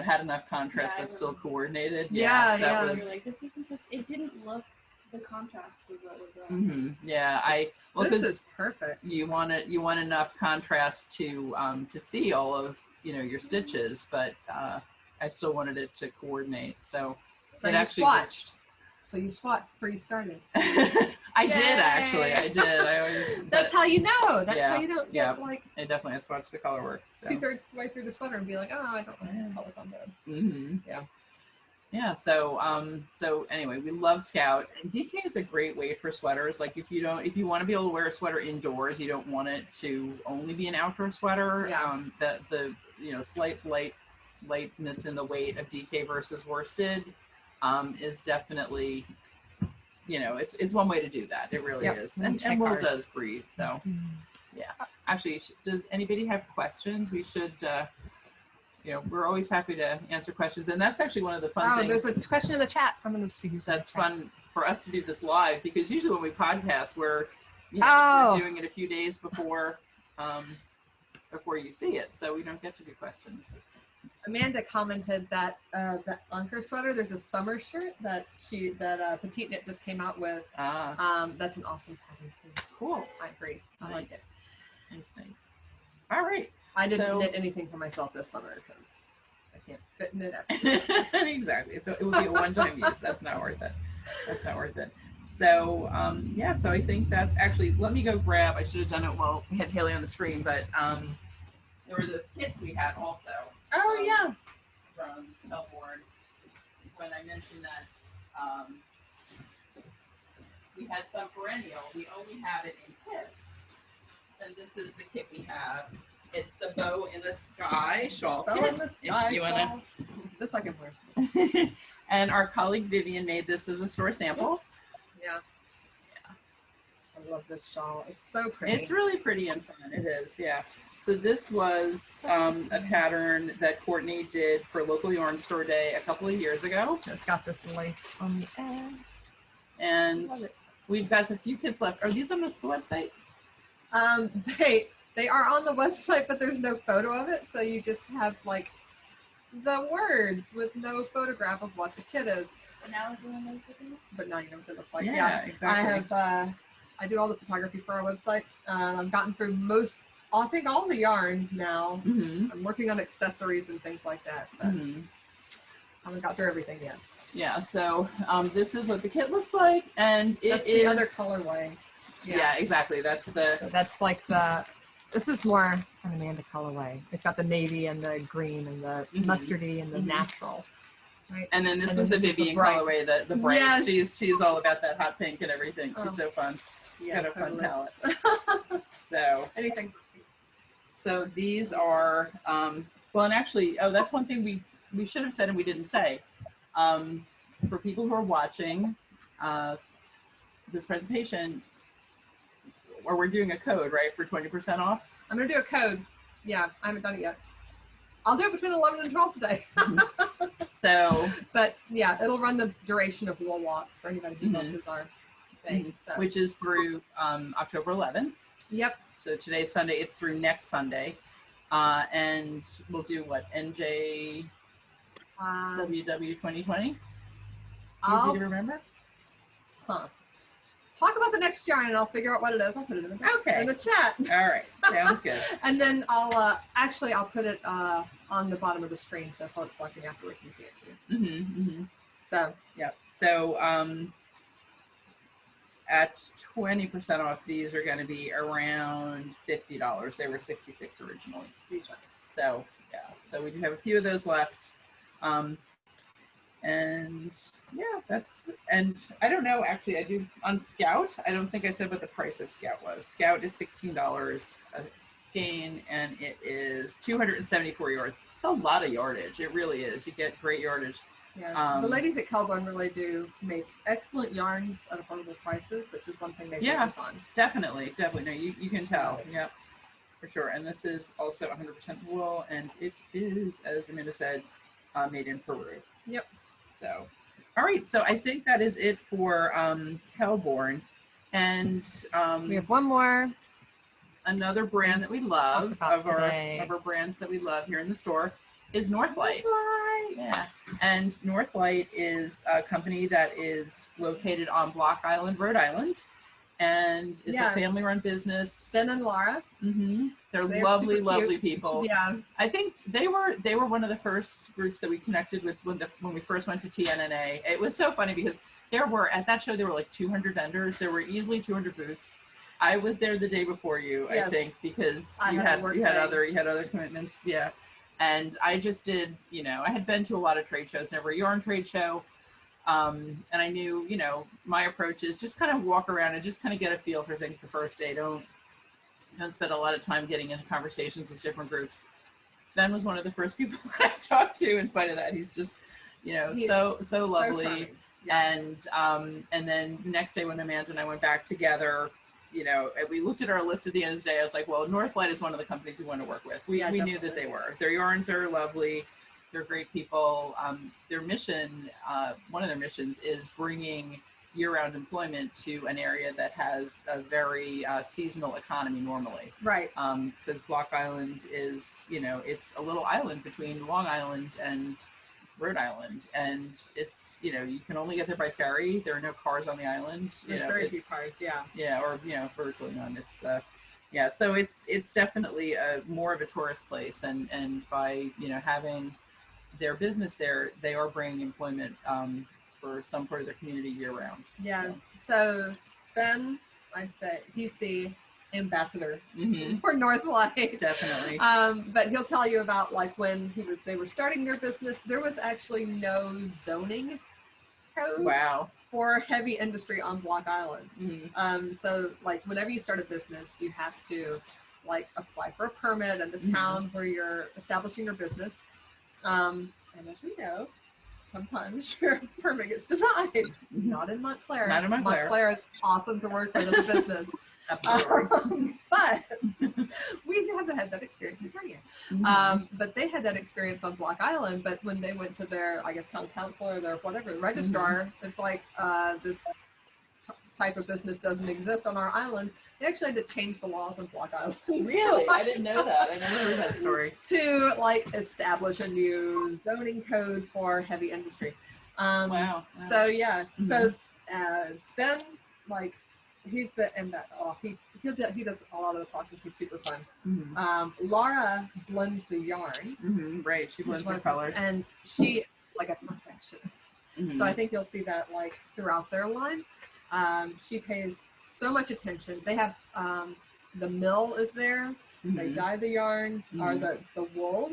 had enough contrast but still coordinated. Yeah. That was like, this isn't just. It didn't look The contrast was what was Yeah, this is perfect. You want enough contrast to see all of your stitches, but I still wanted it to coordinate. So it you actually swatched. So you swatched before you started. I did actually. I did. I always. That's how you know. That's how you don't get like. I definitely swatched the color work. So. 2/3 the way through the sweater and be like, oh, I don't like this color combination. Yeah. Yeah. So anyway, we love Scout. And DK is a great way for sweaters. Like if you want to be able to wear a sweater indoors, you don't want it to only be an outdoor sweater. Yeah. The slight lightness in the weight of DK versus worsted is definitely, it's one way to do that. It really is. And wool does breathe. So yeah. Actually, does anybody have questions? We should, we're always happy to answer questions. And that's actually one of the fun things. There's a question in the chat. I'm going to see who's that's fun for us to do this live, because usually when we podcast, we're doing it a few days before you see it. So we don't get to do questions. Amanda commented that that Ankur sweater, there's a summer shirt that PetiteKnit just came out with. That's an awesome pattern too. Cool. I agree. I like it. Nice. All right. I didn't knit anything for myself this summer because I can't fit knit everything. Exactly. It would be a one-time use. That's not worth it. So so I think that's actually, let me go grab, I should have done it while we had Haley on the screen, but there were those kits we had also. Oh yeah. From Melbourne. When I mentioned that we had some perennial, we only have it in kits. And this is the kit we have. It's the Bow in the Sky shawl kit. Bow in the Sky shawl. This I can wear. And our colleague Vivian made this as a store sample. Yeah. I love this shawl. It's so pretty. It's really pretty and fun. It is, yeah. So this was a pattern that Courtney did for Local Yarn Store Day a couple of years ago. It's got this lace on the end. And we've got a few kits left. Are these on the website? They are on the website, but there's no photo of it. So you just have like the words with no photograph of what the kit is. But now you know what it looks like. Yeah, exactly. I do all the photography for our website. I've gotten through I think all the yarn now. I'm working on accessories and things like that, but I haven't got through everything yet. Yeah, so this is what the kit looks like, and that's the other colorway. Yeah, exactly. That's like this is more an Amanda colorway. It's got the navy and the green and the mustardy and the natural. Right. And then this was the Vivian colorway, the bright. Yes. She's all about that hot pink and everything. She's so fun. Yeah, got a fun palette. So anything. So these are well, and actually, that's one thing we should have said and we didn't say. For people who are watching this presentation, or we're doing a code, right, for 20% off? I'm gonna do a code. Yeah, I haven't done it yet. I'll do it between 11 and 12 today. So, but yeah, it'll run the duration of Wool Walk for anybody who watches our thing. So. Which is through October 11th. Yep. So today's Sunday. It's through next Sunday, and we'll do what, NJ WW 2020. Easy to remember. Talk about the next yarn and I'll figure out what it is. I'll put it in the chat. All right. Sounds good. And then I'll put it on the bottom of the screen so folks watching afterwards can see it too. So yeah. So at 20% off, these are going to be around $50. They were $66 originally. These ones. So yeah. So we do have a few of those left. And yeah, and I don't know, actually, I do on Scout. I don't think I said what the price of Scout was. Scout is $16 a skein, and it is 274 yards. It's a lot of yardage. It really is. You get great yardage. Yeah, the ladies at Cowl really do make excellent yarns at affordable prices, which is one thing they focus on. Definitely. No, you can tell. Yeah, for sure. And this is also 100% wool, and it is, as Amanda said, made in Peru. Yep. So, all right. So I think that is it for Kelborn, and we have one more. Another brand that we love of our brands that we love here in the store is Northlight. Yeah, and Northlight is a company that is located on Block Island, Rhode Island, and it's a family-run business. Ben and Laura. They're lovely, lovely people. Yeah, I think they were one of the first groups that we connected with when we first went to TNNA. It was so funny because at that show there were like 200 vendors. There were easily 200 booths. I was there the day before you, I think, because you had other commitments. Yeah. And I just did, I had been to a lot of trade shows, never a yarn trade show. And I knew, my approach is just kind of walk around and just kind of get a feel for things the first day. Don't spend a lot of time getting into conversations with different groups. Sven was one of the first people I talked to. In spite of that, he's just, so lovely. And then the next day when Amanda and I went back together, we looked at our list at the end of the day. I was like, well, Northlight is one of the companies we want to work with. We knew that they were. Their yarns are lovely. They're great people. Their mission, one of their missions is bringing year-round employment to an area that has a very seasonal economy normally. Right. Because Block Island is, it's a little island between Long Island and Rhode Island, and it's, you can only get there by ferry. There are no cars on the island. There's very few cars, or virtually none. It's so it's definitely more of a tourist place, and by having their business there, they are bringing employment for some part of their community year round. So Sven, I'd say he's the ambassador for Northlight. Definitely. But he'll tell you about like when they were starting their business, there was actually no zoning code for heavy industry on Block Island. So like whenever you start a business, you have to like apply for a permit in the town where you're establishing your business. And as we know, sometimes your permit gets denied. Not in Montclair. Not in Montclair. Montclair is awesome to work with as a business. Absolutely. But we haven't had that experience in Yarnia. But they had that experience on Block Island. But when they went to their, I guess, town council or their whatever registrar, it's like this type of business doesn't exist on our island. They actually had to change the laws on Block Island. Really? I didn't know that. I never heard that story. To like establish a new zoning code for heavy industry. Wow. So yeah. So Sven, like he's the he does a lot of the talking. He's super fun. Laura blends the yarn. Right. She blends the colors. And she is like a perfectionist. So I think you'll see that like throughout their line. She pays so much attention. They have the mill is there. They dye the yarn or the wool.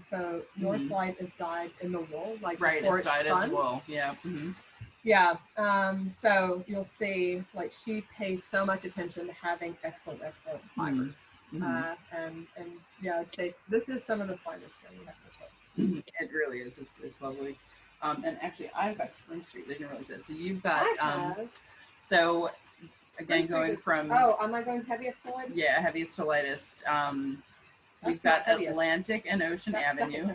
So Northlight is dyed in the wool, like before it's dyed as wool. So you'll see like she pays so much attention to having excellent fibers. And I'd say this is some of the finest thing you have to show. It really is. It's lovely. And actually, I've got Spring Street. I didn't realize that. So you've got. So again, going from. Oh, am I going heaviest to lightest? Yeah, heaviest to lightest. We've got Atlantic and Ocean Avenue.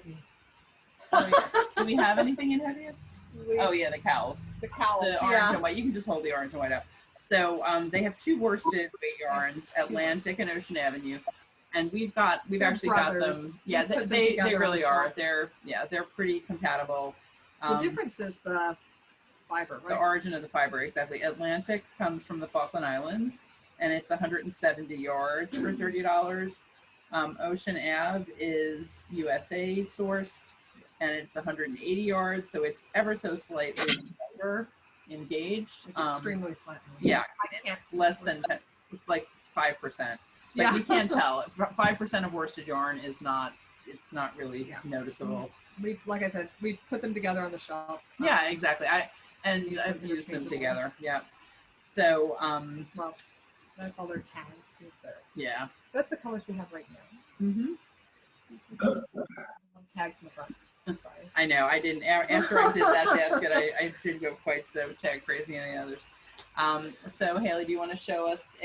Do we have anything in heaviest? Oh yeah, the cowls. The cowls. The orange and white. You can just hold the orange and white up. So they have two worsted weight yarns, Atlantic and Ocean Avenue. And we've actually got them. Yeah, they really are. They're pretty compatible. The difference is the fiber, right? The origin of the fiber, exactly. Atlantic comes from the Falkland Islands, and it's 170 yards for $30. Ocean Ave is USA sourced, and it's 180 yards, so it's ever so slightly longer in gauge. Extremely slightly. Yeah, it's less than 10. It's like 5%. But you can't tell. 5% of worsted yarn is not. It's not really noticeable. Like I said, we put them together on the shelf. Yeah, exactly. I've used them together. Yeah. So well, that's all their tags. Yeah. That's the colors we have right now. Tags in the front. Sorry. I know. I didn't. After I did that basket, I didn't go quite so tag crazy on the others. So Haley, do you want to show us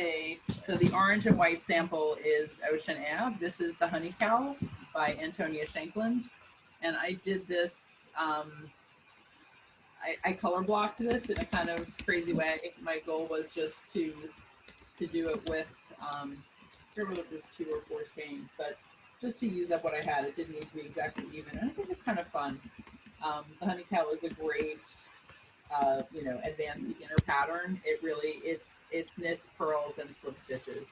so the orange and white sample is Ocean Ave. This is the Honey Cowl by Antonia Shankland. And I did this, I color blocked this in a kind of crazy way. My goal was just to do it with, there were just 2 or 4 stains, but just to use up what I had. It didn't need to be exactly even. And I think it's kind of fun. The honey cowl is a great, you know, advanced beginner pattern. It really, it's knits, pearls, and slip stitches.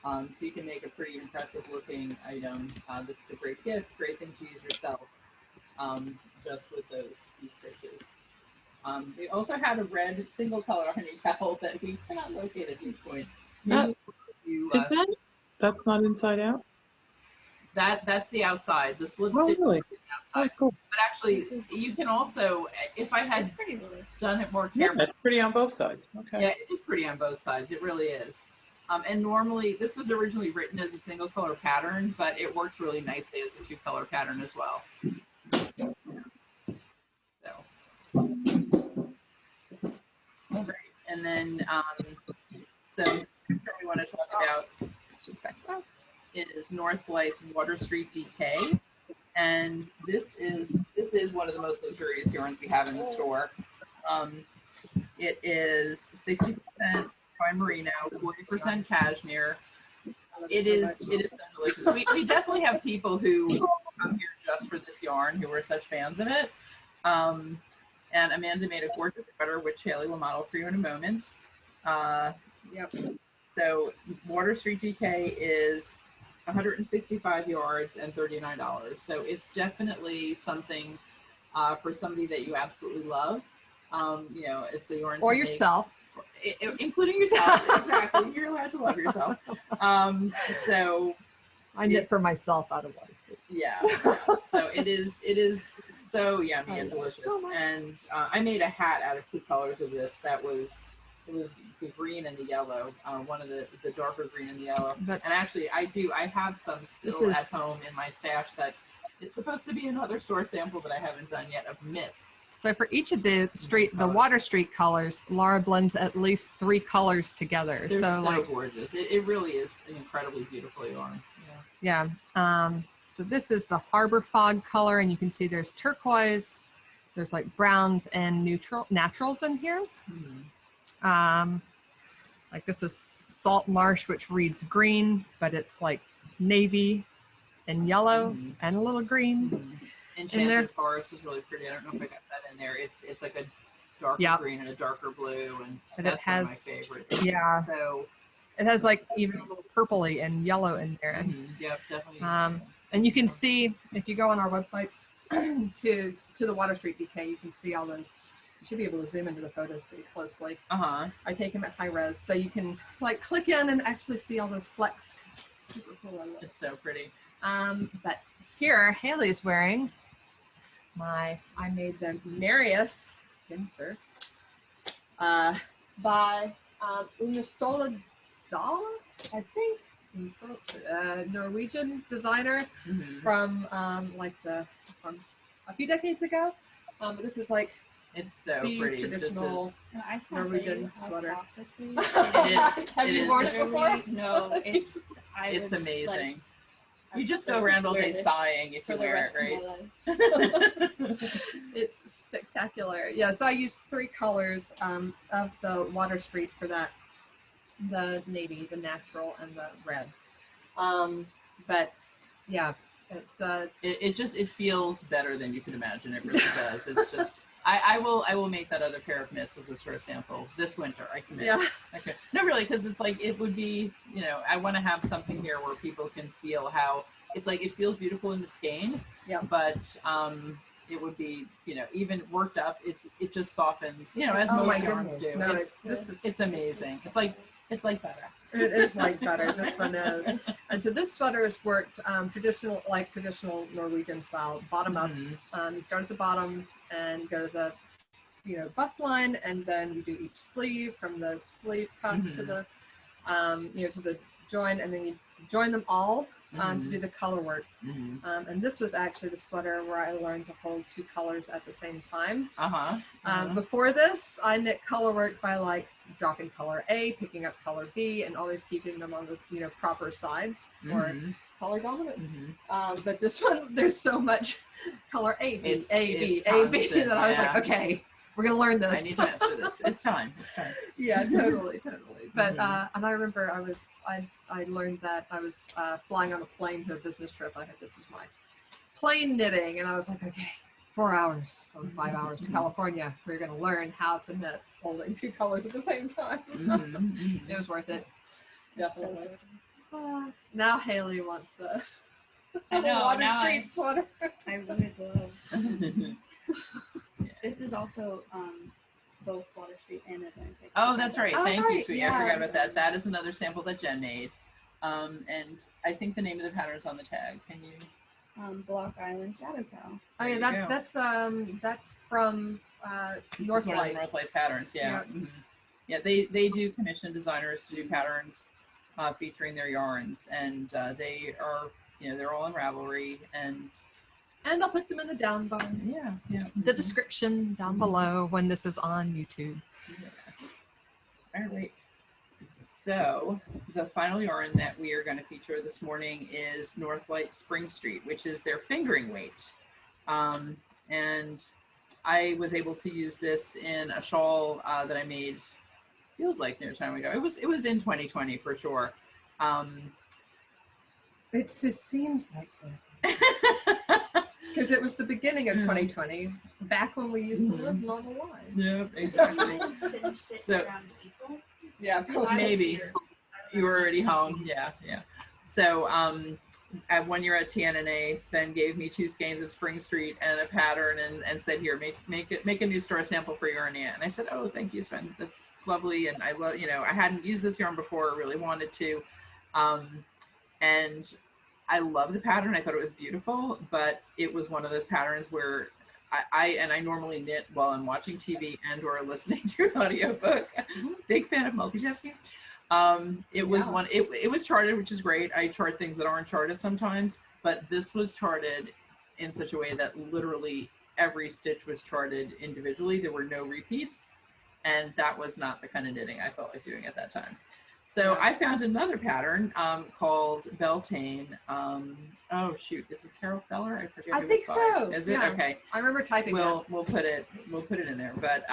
So you can make a pretty impressive looking item. That's a great gift, great thing to use yourself, just with those few stitches. We also had a red single color honey cowl that we cannot locate at this point. Maybe That's not inside out? That's the outside. The slip Oh, stitch really? is the outside. Oh, cool. But actually, you can also, if I had done it more Yeah, carefully. that's pretty on both sides. Okay. Yeah, it is pretty on both sides. It really is. And normally, this was originally written as a single color pattern, but it works really nicely as a 2-color pattern as well. So, all right. And then, so we want to talk about is Northlight's Water Street DK, and this is one of the most luxurious yarns we have in the store. It is 60% prime merino, 40% cashmere. It is so delicious. We definitely have people who come here just for this yarn who are such fans of it. And Amanda made a gorgeous sweater, which Haley will model for you in a moment. Yep. So Water Street DK is 165 yards and $39. So it's definitely something for somebody that you absolutely love. You know, it's a yarn or yourself, including yourself. Exactly, you're allowed to love yourself. So I knit for myself out of life. Yeah. So it is so yummy and delicious. And I made a hat out of 2 colors of this. It was the green and the yellow, one of the darker green and the yellow. And actually, I have some still at home in my stash that it's supposed to be another store sample that I haven't done yet of mitts. So for each of the Water Street colors, Laura blends at least 3 colors together. They're so like gorgeous. It really is an incredibly beautiful yarn. Yeah. So this is the Harbor Fog color, and you can see there's turquoise, there's like browns and naturals in here. Like this is Salt Marsh, which reads green, but it's like navy and yellow and a little green. Enchanted Forest is really pretty. I don't know if I got that in there. It's like a darker green and a darker blue, and that's one of my favorites. Yeah. So it has like even a little purpley and yellow in there. And, yep, definitely. And you can see if you go on our website to the Water Street DK, you can see all those. You should be able to zoom into the photos pretty closely. I take them at high res, so you can like click in and actually see all those flecks. It's super cool. I love it. It's so pretty. But here Haley's wearing I made the Marius-genser by Unn Søiland Dale, I think. Norwegian designer from from a few decades ago. But this is like it's so the pretty. Traditional Norwegian sweater. Have you worn it before? No, it's amazing. You just go around all day sighing if you wear it, right? It's spectacular. Yeah, so I used 3 colors of the Water Street for that. The navy, the natural, and the red. But yeah, it's it feels better than you could imagine. It really does. It's just I will make that other pair of mitts as a sort of sample this winter. I commit. Yeah. Okay. No, really, because it's like it would be, you know, I want to have something here where people can feel how it's like it feels beautiful in the skein. Yeah. But it would be, you know, even worked up. It just softens, you know, as most yarns do. No, it's amazing. It's like butter. It is like butter. This one is. And so this sweater is worked traditional Norwegian style, bottom up. You start at the bottom and go to the, you know, bust line, and then you do each sleeve from the sleeve cut to the, you know, to the join, and then you join them all to do the color work. And this was actually the sweater where I learned to hold 2 colors at the same time. Before this, I knit color work by like dropping color A, picking up color B, and always keeping them on the, you know, proper sides or color dominance. But this one, there's so much color A, B, A, B, A, B that I was like, okay, we're gonna learn this. I need to master this. It's time. It's time. Yeah, totally. But and I remember I learned that I was flying on a plane to a business trip. I had this is my plane knitting, and I was like, okay, 4 hours or 5 hours to California. We're gonna learn how to knit holding 2 colors at the same time. It was worth it. Definitely. Now Haley wants a Water Street sweater. I really love. This is also both Water Street and Atlantic. Oh, that's right. Oh, Thank you, right. sweetie. I forgot about that. That is another sample that Jen made. And I think the name of the pattern is on the tag. Can you? Block Island Shadow Cow. Oh yeah, that's from Northlight. Northlight's patterns. Yeah. Yeah, they do commission designers to do patterns featuring their yarns, and they are, they're all in Ravelry, and I'll put them in the down bar. Yeah. The description down below when this is on YouTube. Yeah. All right. So the final yarn that we are going to feature this morning is Northlight Spring Street, which is their fingering weight. And I was able to use this in a shawl that I made, feels like no time ago. It was in 2020 for sure. It just seems like because it was the beginning of 2020, back when we used to live normal lives. Yep, exactly. So around April. Yeah, maybe you were already home. Yeah. So when you're at TNNA, Sven gave me 2 skeins of Spring Street and a pattern, and said, "Here, make a new store sample for Yarnia." And I said, "Oh, thank you, Sven. That's lovely." And I love, I hadn't used this yarn before, really wanted to, and I love the pattern. I thought it was beautiful, but it was one of those patterns where I normally knit while I'm watching TV and or listening to an audiobook. Big fan of multitasking. It was charted, which is great. I chart things that aren't charted sometimes, but this was charted in such a way that literally every stitch was charted individually. There were no repeats, and that was not the kind of knitting I felt like doing at that time. So I found another pattern called Bealtaine. Oh shoot, is it Carol Feller? I forget. I think so. Is it? Okay. I remember typing. We'll put it in there. But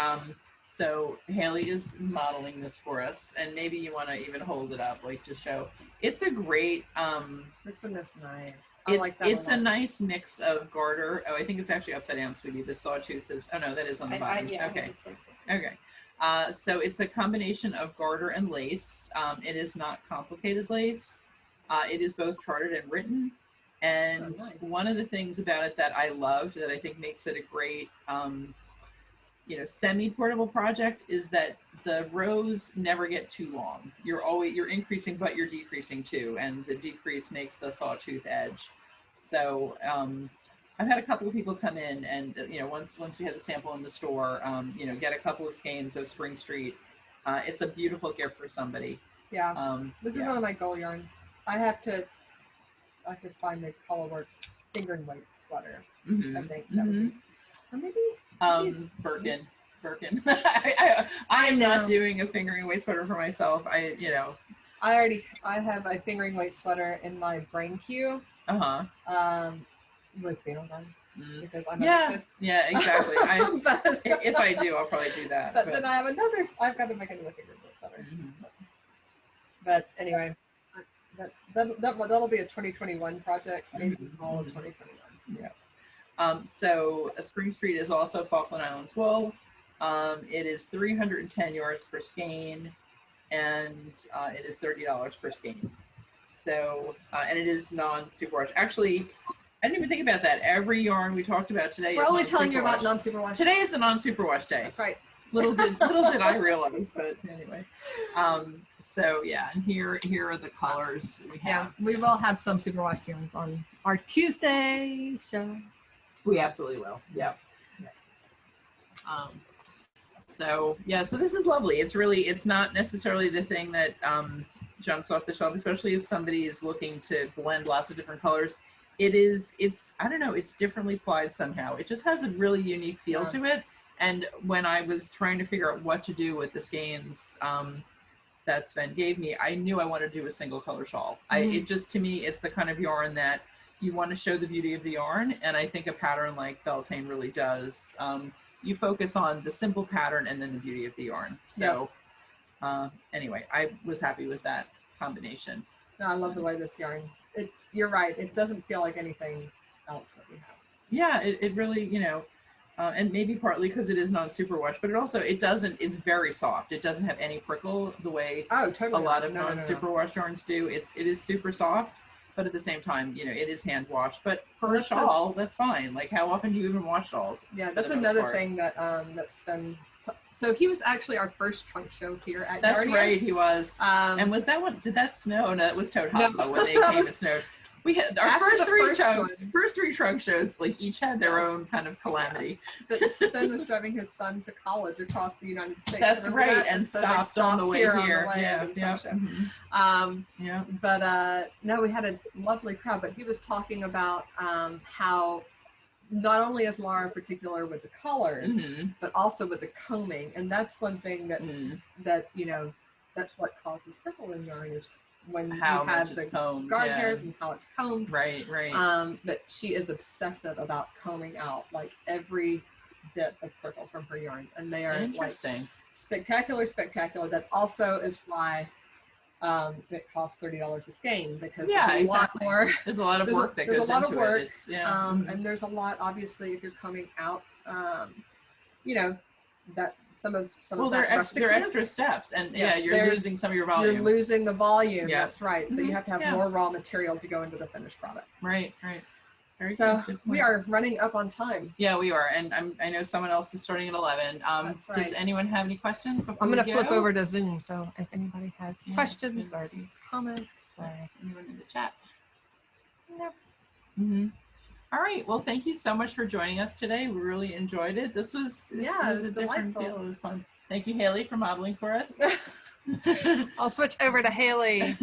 so Haley is modeling this for us, and maybe you want to even hold it up, like to show. It's a great. This one is nice. It's a nice mix of garter. Oh, I think it's actually upside down, sweetie. The sawtooth is. Oh no, that is on the bottom. Okay. Okay. So it's a combination of garter and lace. It is not complicated lace. It is both charted and written. And one of the things about it that I loved, that I think makes it a great, semi-portable project, is that the rows never get too long. You're increasing, but you're decreasing too. And the decrease makes the sawtooth edge. So, I've had a couple of people come in and, once we had the sample in the store, get a couple of skeins of Spring Street. It's a beautiful gift for somebody. Yeah. This is one of my goal yarns. I could find the colorwork fingering weight sweater. I think that would be, or maybe Birkin. I'm not doing a fingering weight sweater for myself. I have a fingering weight sweater in my brain queue. With because I'm addicted. Yeah, exactly. If I do, I'll probably do that. But then I've got to make another fingering weight sweater. But anyway, that'll be a 2021 project, maybe all of 2021. Yeah. So Spring Street is also Falkland Islands wool. It is 310 yards per skein, and it is $30 per skein. So, and it is non-superwash. Actually, I didn't even think about that. Every yarn we talked about today is only telling you about non-superwash. Today is the non-superwash day. That's right. Little did I realize, but anyway. So yeah, and here are the colors we have. Yeah, we will have some superwash yarns on our Tuesday show. We absolutely will. Yeah. So this is lovely. It's not necessarily the thing that jumps off the shelf, especially if somebody is looking to blend lots of different colors. It's I don't know, it's differently plied somehow. It just has a really unique feel to it. And when I was trying to figure out what to do with the skeins that Sven gave me, I knew I wanted to do a single color shawl. To me, it's the kind of yarn that you want to show the beauty of the yarn. And I think a pattern like Bealtaine really does. you focus on the simple pattern and then the beauty of the yarn. So anyway, I was happy with that combination. No, I love the way this yarn, you're right, it doesn't feel like anything else that we have. Yeah, it really, you know, and maybe partly because it is non-superwash, but it's very soft. It doesn't have any prickle the way a lot of non-superwash yarns do. It is super soft, but at the same time, you know, it is hand washed. But for a shawl, that's fine. Like, how often do you even wash shawls? Yeah, that's another thing that's been. So he was actually our first trunk show here at That's Yarnia. right, he was. And was that one? Did that snow? No, it was Toad Hoppa when they came. It snowed. We had our first three trunk shows, like, each had their own kind of calamity. Yeah. That Sven was driving his son to college across the United States. That's right, and so stopped on the way here. But no, we had a lovely crowd. But he was talking about how not only is Laura particular with the colors, but also with the combing, and that's one thing that that, you know, that's what causes prickle in yarn, is when how you have the combed, guard hairs and how it's combed. Right. But she is obsessive about combing out like every bit of prickle from her yarns, and they are like spectacular. That also is why it costs $30 a skein, because there's a lot more. There's a lot of work that goes into it. It's, and there's a lot, obviously, if you're combing out, you know, that some of they're extra steps, and you're losing some of your volume. You're losing the volume. That's right. So you have to have more raw material to go into the finished product. Right. Very so good we are running up on time. Yeah, we are, and I know someone else is starting at 11. That's right. Does anyone have any questions before I'm going to flip over to Zoom, so if anybody has questions or comments, or anyone in the chat. Nope. All right. Well, thank you so much for joining us today. We really enjoyed it. This was a different feel. It was fun. Thank you, Haley, for modeling for us. I'll switch over to Haley.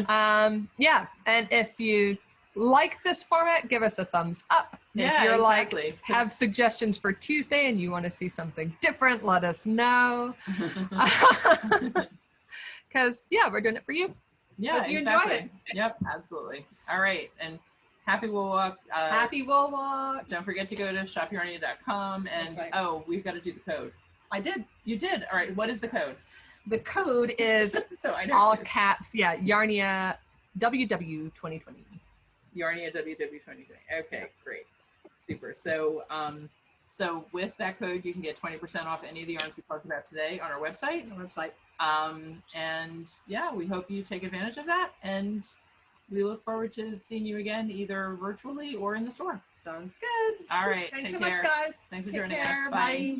And if you like this format, give us a thumbs up. If you're like, have suggestions for Tuesday and you want to see something different, let us know. Because we're doing it for you. Yeah, you enjoy it. Yep, absolutely. All right, and happy Wool Walk. Happy Wool Walk. Don't forget to go to shopyarnia.com, and we've got to do the code. I did. You did. All right. What is the code? The code is all caps. Yeah, Yarnia WW 2020. Yarnia WW 2020. Okay, great, super. So so with that code, you can get 20% off any of the yarns we talked about today on our website. And we hope you take advantage of that, and we look forward to seeing you again, either virtually or in the store. Sounds good. All right. Thanks so much, guys. Thanks for joining us. Bye.